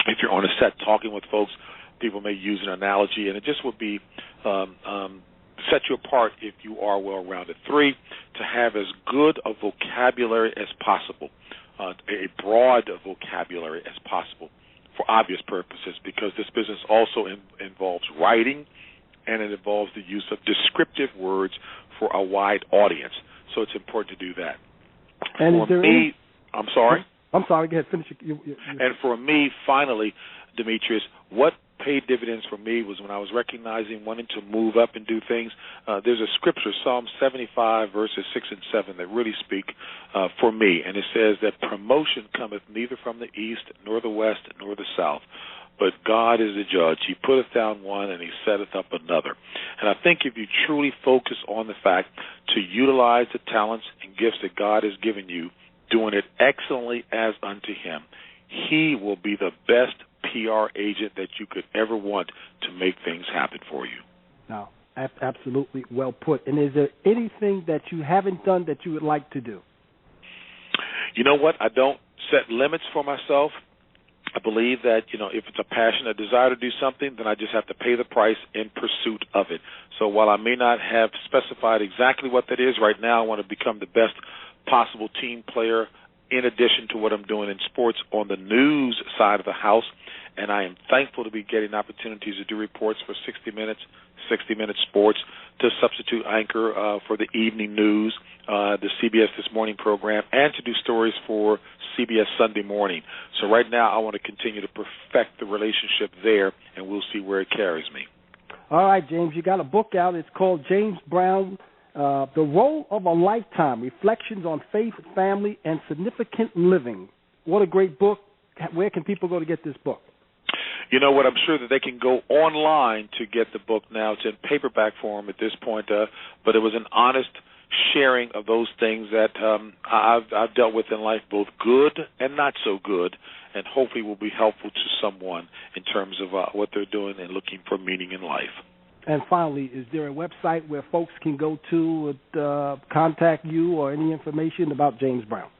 If you're on a set talking with folks, people may use an analogy, and it just would be set you apart if you are well-rounded. Three, to have as good a vocabulary as possible, a broad vocabulary as possible for obvious purposes, because this business also involves writing, and it involves the use of descriptive words for a wide audience. So it's important to do that. And is there any... I'm sorry? I'm sorry. Go ahead. Finish. And for me, finally, Demetrius, what paid dividends for me was when I was recognizing wanting to move up and do things. There's a scripture, Psalm 75, verses 6 and 7, that really speak for me. And it says that promotion cometh neither from the east, nor the west, nor the south, but God is the judge. He putteth down one, and he setteth up another. And I think if you truly focus on the fact to utilize the talents and gifts that God has given you, doing it excellently as unto him, he will be the best PR agent that you could ever want to make things happen for you. No, absolutely well put. And is there anything that you haven't done that you would like to do? You know what? I don't set limits for myself. I believe that, if it's a passion, a desire to do something, then I just have to pay the price in pursuit of it. So while I may not have specified exactly what that is, right now I want to become the best possible team player in addition to what I'm doing in sports on the news side of the house. And I am thankful to be getting opportunities to do reports for 60 Minutes, 60 Minutes Sports, to substitute anchor for the evening news, the CBS This Morning program, and to do stories for CBS Sunday Morning. So right now I want to continue to perfect the relationship there, and we'll see where it carries me. All right, James, you got a book out. It's called James Brown, The Role of a Lifetime, Reflections on Faith, Family, and Significant Living. What a great book. Where can people go to get this book? You know what? I'm sure that they can go online to get the book now. It's in paperback form at this point, but it was an honest sharing of those things that I've dealt with in life, both good and not so good, and hopefully will be helpful to someone in terms of what they're doing and looking for meaning in life. And finally, is there a website where folks can go to contact you or any information about James Brown?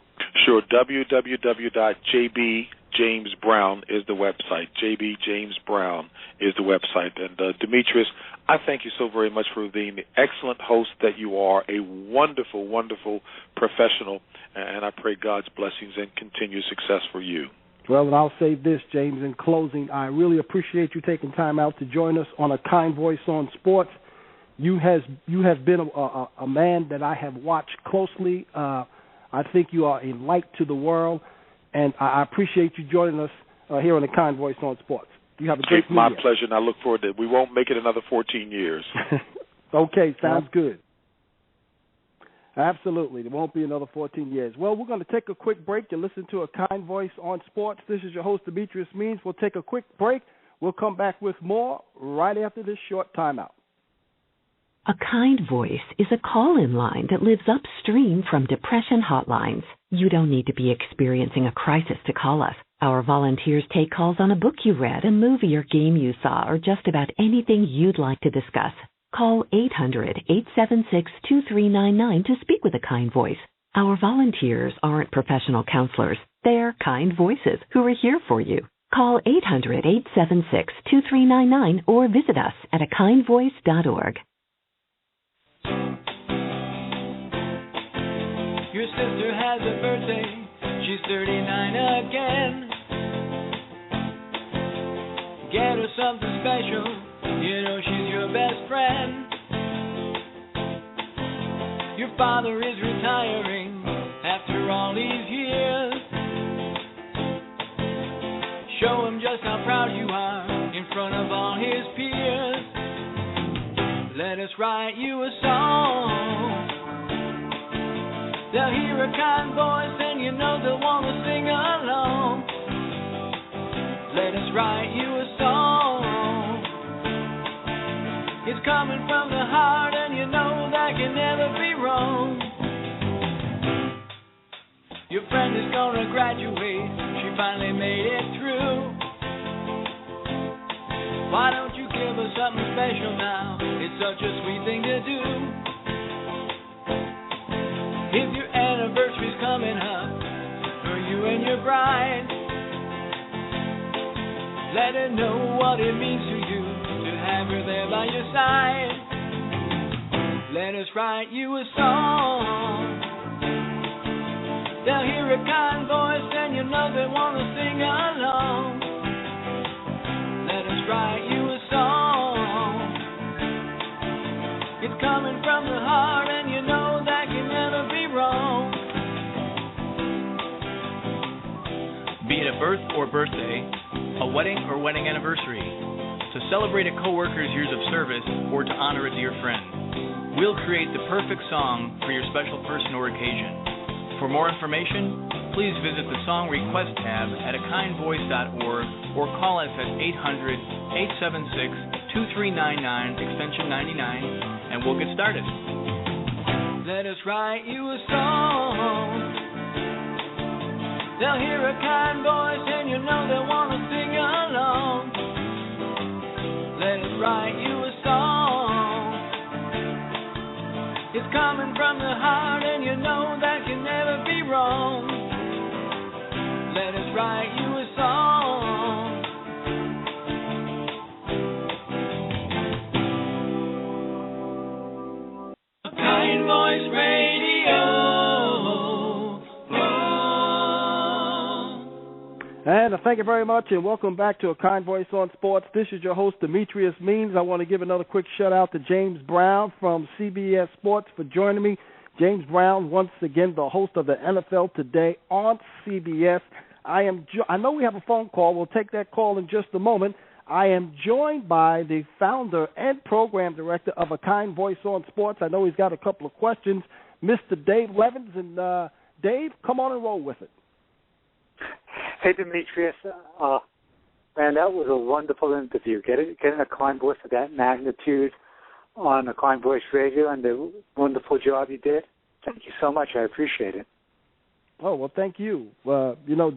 Sure, www.jbjamesbrown is the website. jbjamesbrown is the website. And Demetrius, I thank you so very much for being the excellent host that you are, a wonderful, wonderful professional, and I pray God's blessings and continued success for you. Well, and I'll say this, James, in closing, I really appreciate you taking time out to join us on A Kind Voice on Sports. You have been a man that I have watched closely. I think you are a light to the world, and I appreciate you joining us here on A Kind Voice on Sports. You have a great It's my pleasure, and I look forward to it. We won't make it another 14 years. Okay, sounds good. Absolutely. There won't be another 14 years. Well, we're going to take a quick break to listen to A Kind Voice on Sports. This is your host, Demetrius Means. We'll take a quick break. We'll come back with more right after this short timeout. A Kind Voice is a call-in line that lives upstream from depression hotlines. You don't need to be experiencing a crisis to call us. Our volunteers take calls on a book you read, a movie or game you saw, or just about anything you'd like to discuss. Call 800-876-2399 to speak with A Kind Voice. Our volunteers aren't professional counselors. They're kind voices who are here for you. Call 800-876-2399 or visit us at akindvoice.org. Your sister has a birthday. She's 39 again. Get her something special. You know she's your best friend. Your father is retiring after all these years. Show him just how proud you are in front of all his peers. Let us write you a song. They'll hear a kind voice and you know they'll want to sing along. Let us write you a song. It's coming from the heart and you know that can never be wrong. Your friend is gonna graduate, she finally made it through. Why don't you give her something special now? It's such a sweet thing to do. If your anniversary's coming up for you and your bride, let her know what it means to you to have her there by your side. Let us write you a song. They'll hear a kind voice and you know they want to sing along. Let us write you a song. It's coming from the heart and you know that can never be wrong. Be it a birth or birthday, a wedding or wedding anniversary, to celebrate a coworker's years of service or to honor a dear friend, we'll create the perfect song for your special person or occasion. For more information, please visit the Song Request tab at akindvoice.org or call us at 800-876-2399 extension 99 and we'll get started. Let us write you a song. They'll hear a kind voice and you know they'll want to sing along. Let us write you a song. It's coming from the heart and you know that can never be wrong. Let us write you a song. A Kind Voice Radio. And thank you very much, and welcome back to A Kind Voice on Sports. This is your host, Demetrius Means. I want to give another quick shout-out to James Brown from CBS Sports for joining me. James Brown, once again, the host of the NFL Today on CBS. I know we have a phone call. We'll take that call in just a moment. I am joined by the founder and program director of A Kind Voice on Sports. I know he's got a couple of questions, Mr. Dave Levins. And, Dave, come on and roll with it. Hey, Demetrius. Man, that was a wonderful interview. Getting a kind voice of that magnitude on the Kind Voice Radio and the wonderful job you did. Thank you so much. I appreciate it. Oh, well, thank you.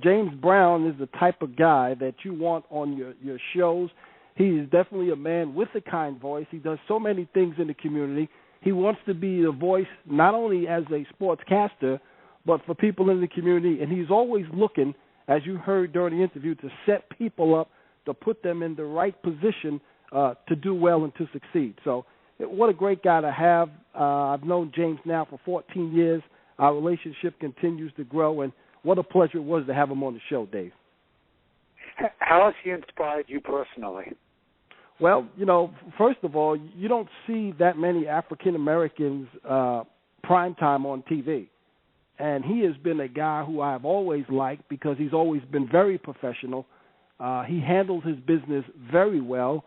James Brown is the type of guy that you want on your shows. He is definitely a man with a kind voice. He does so many things in the community. He wants to be a voice not only as a sportscaster, but for people in the community. And he's always looking, as you heard during the interview, to set people up, to put them in the right position to do well and to succeed. So what a great guy to have. I've known James now for 14 years. Our relationship continues to grow, and what a pleasure it was to have him on the show, Dave. How has he inspired you personally? Well, first of all, you don't see that many African Americans prime time on TV. And he has been a guy who I've always liked because he's always been very professional. He handles his business very well,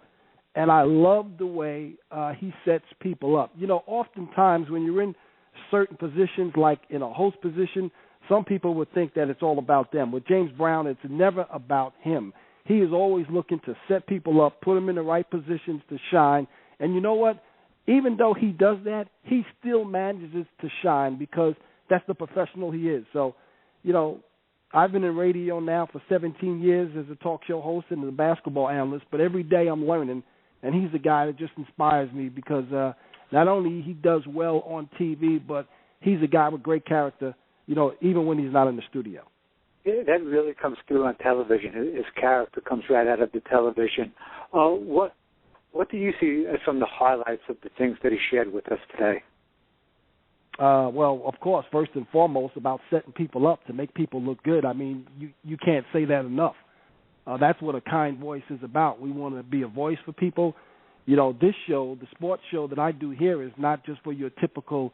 and I love the way he sets people up. Oftentimes when you're in certain positions, like in a host position, some people would think that it's all about them. With James Brown, it's never about him. He is always looking to set people up, put them in the right positions to shine. And you know what? Even though he does that, he still manages to shine because that's the professional he is. So, I've been in radio now for 17 years as a talk show host and a basketball analyst, but every day I'm learning, and he's a guy that just inspires me because not only he does well on TV, but he's a guy with great character, even when he's not in the studio. That really comes through on television. His character comes right out of the television. What do you see as some of the highlights of the things that he shared with us today? Well, of course, first and foremost, about setting people up to make people look good. I mean, you can't say that enough. That's what a kind voice is about. We want to be a voice for people. This show, the sports show that I do here, is not just for your typical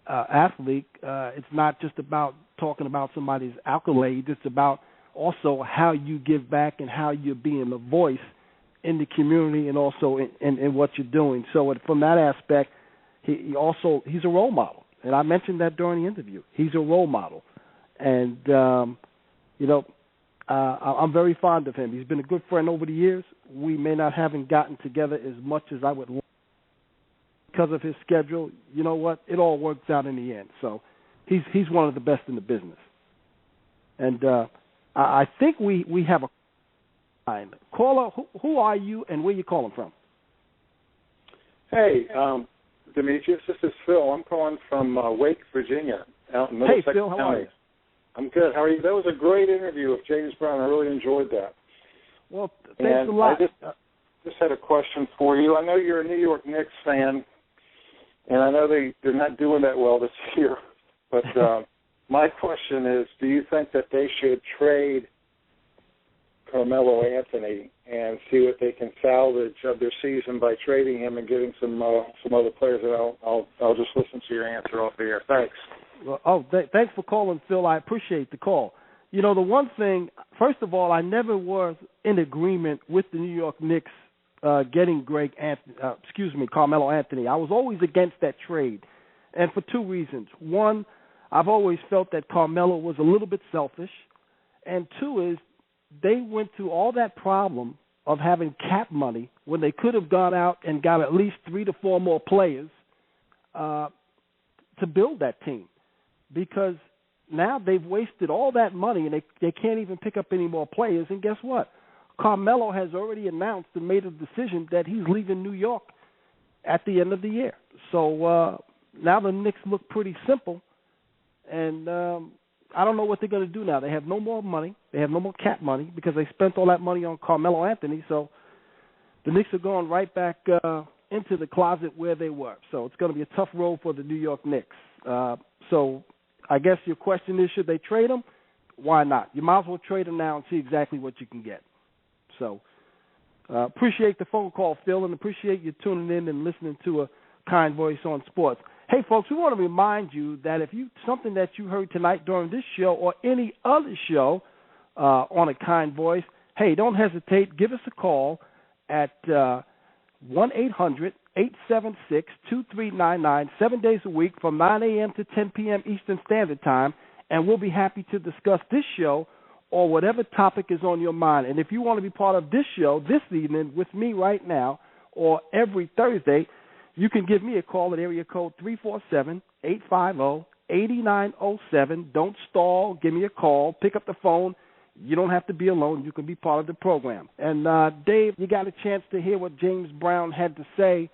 athlete. It's not just about talking about somebody's accolades. It's about also how you give back and how you're being a voice in the community and also in what you're doing. So from that aspect, he's a role model. And I mentioned that during the interview. He's a role model. And, I'm very fond of him. He's been a good friend over the years. We may not have gotten together as much as I would like because of his schedule. You know what? It all works out in the end. So he's one of the best in the business. And I think we have a line. Caller, who are you and where you calling from? Hey, Demetrius, this is Phil. I'm calling from Wake, Virginia, out in Middlesex Hey, Phil, how County. are you? I'm good. How are you? That was a great interview with James Brown. I really enjoyed that. Well, thanks a lot. I just had a question for you. I know you're a New York Knicks fan, and I know they're not doing that well this year. But my question is, do you think that they should trade Carmelo Anthony and see what they can salvage of their season by trading him and getting some other players? And I'll just listen to your answer off the air. Thanks. Well, thanks for calling, Phil. I appreciate the call. The one thing, first of all, I never was in agreement with the New York Knicks getting Carmelo Anthony. I was always against that trade, and for two reasons. One, I've always felt that Carmelo was a little bit selfish, and two is they went through all that problem of having cap money when they could have gone out and got at least 3 to 4 more players to build that team. Because now they've wasted all that money and they can't even pick up any more players. And guess what? Carmelo has already announced and made a decision that he's leaving New York at the end of the year. So now the Knicks look pretty simple. And I don't know what they're going to do now. They have no more money. They have no more cap money because they spent all that money on Carmelo Anthony. So the Knicks are going right back into the closet where they were. So it's going to be a tough road for the New York Knicks. So I guess your question is, should they trade him? Why not? You might as well trade him now and see exactly what you can get. So appreciate the phone call, Phil, and appreciate you tuning in and listening to a Kind Voice on Sports. Hey, folks, we want to remind you that if something that you heard tonight during this show or any other show on a Kind Voice, hey, don't hesitate. Give us a call at 1-800-876-2399, 7 days a week from 9 a.m. to 10 p.m. Eastern Standard Time, and we'll be happy to discuss this show or whatever topic is on your mind. And if you want to be part of this show this evening with me right now, or every Thursday, you can give me a call at area code 347-850-8907. Don't stall. Give me a call. Pick up the phone. You don't have to be alone. You can be part of the program. And, Dave, you got a chance to hear what James Brown had to say,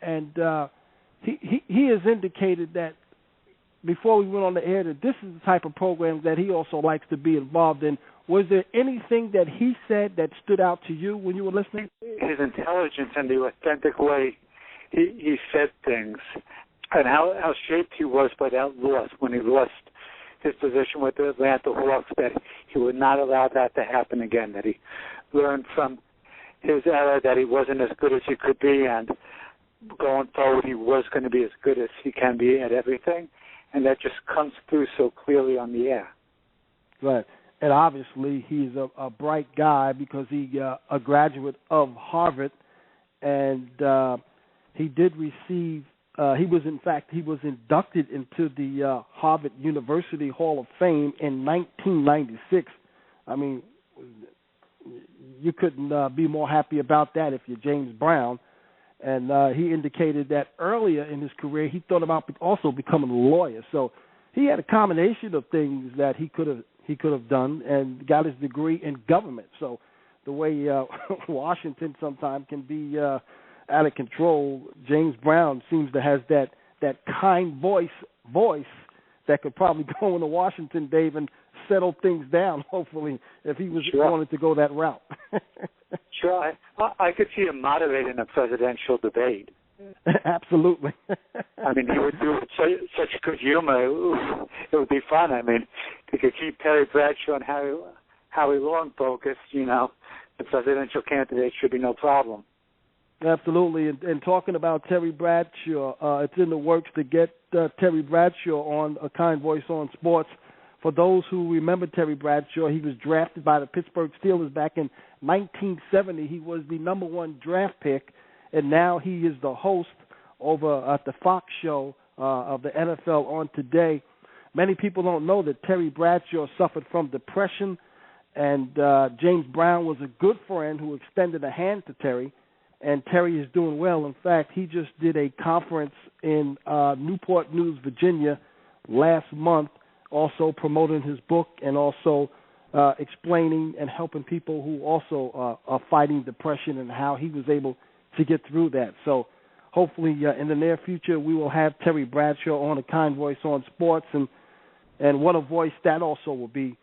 and he has indicated that before we went on the air that this is the type of program that he also likes to be involved in. Was there anything that he said that stood out to you when you were listening? His intelligence and the authentic way he said things, and how shaped he was by that loss when he lost his position with the Atlanta Hawks, that he would not allow that to happen again, that he learned from his error that he wasn't as good as he could be, and going forward he was going to be as good as he can be at everything. And that just comes through so clearly on the air. Right. And obviously he's a bright guy because he's a graduate of Harvard, and he did receive, he was inducted into the Harvard University Hall of Fame in 1996. I mean, you couldn't be more happy about that if you're James Brown. And he indicated that earlier in his career he thought about also becoming a lawyer. So he had a combination of things that he could have done, and got his degree in government. So the way Washington sometimes can be out of control, James Brown seems to have that kind voice that could probably go into Washington, Dave, and settle things down, hopefully, if he wanted to go that route. Sure. I could see him moderating a presidential debate. Absolutely. I mean, he would do it such good humor. It would be fun. I mean, he could keep Terry Bradshaw and Howie Long focused, the presidential candidate should be no problem. Absolutely. And talking about Terry Bradshaw, it's in the works to get Terry Bradshaw on A Kind Voice on Sports. For those who remember Terry Bradshaw, he was drafted by the Pittsburgh Steelers back in 1970. He was the number one draft pick, and now he is the host over at the Fox show of the NFL on Today. Many people don't know that Terry Bradshaw suffered from depression, and James Brown was a good friend who extended a hand to Terry, and Terry is doing well. In fact, he just did a conference in Newport News, Virginia last month, also promoting his book and also explaining and helping people who also are fighting depression and how he was able to get through that. So hopefully in the near future we will have Terry Bradshaw on A Kind Voice on Sports, and what a voice that also will be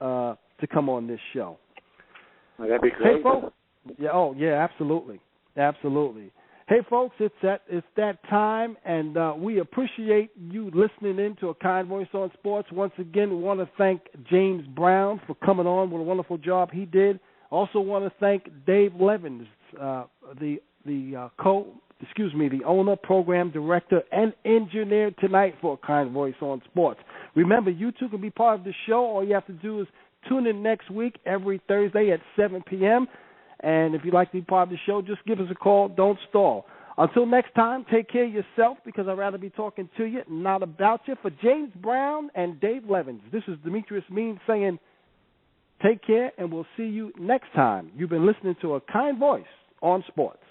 to come on this show. Well, that'd be great. Hey, folks. Yeah, absolutely. Hey, folks, it's that time, and we appreciate you listening in to A Kind Voice on Sports. Once again, we want to thank James Brown for coming on. What a wonderful job he did. Also want to thank Dave Levins, the owner, program director, and engineer tonight for A Kind Voice on Sports. Remember, you too can be part of the show. All you have to do is tune in next week every Thursday at 7 p.m., and if you'd like to be part of the show, just give us a call. Don't stall. Until next time, take care of yourself, because I'd rather be talking to you, not about you. For James Brown and Dave Levins, this is Demetrius Means saying take care, and we'll see you next time. You've been listening to A Kind Voice on Sports.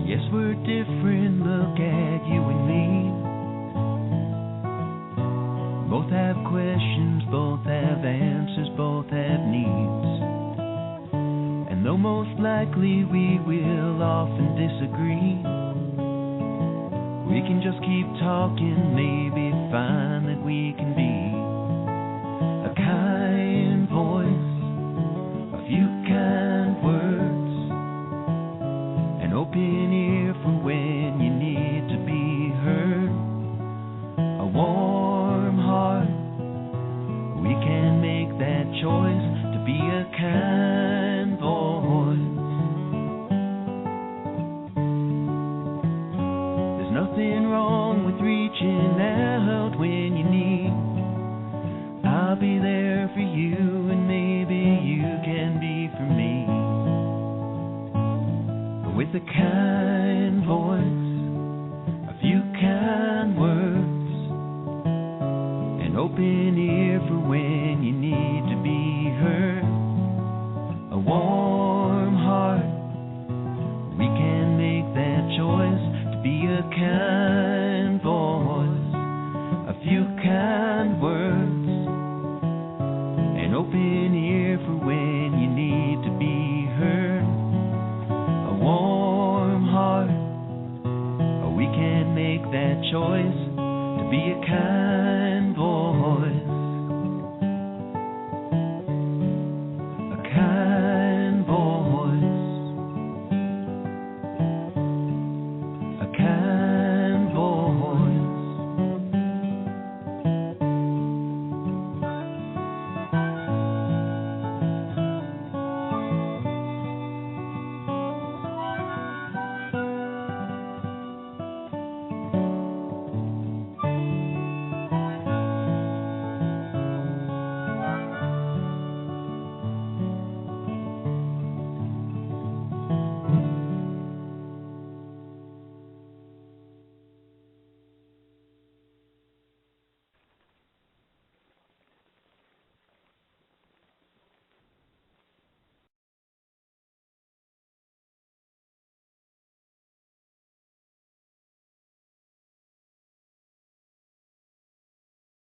Yes, we're different, look at you and me. voices both have needs. And though most likely we will often disagree, we can just keep talking, maybe find that we can be a kind voice, a few kind words, an open ear for when you need to be heard, a warm heart. We can make that choice to be a kind voice. There's nothing wrong with reaching out when you need. I'll be there for you, and maybe you can be for me. With a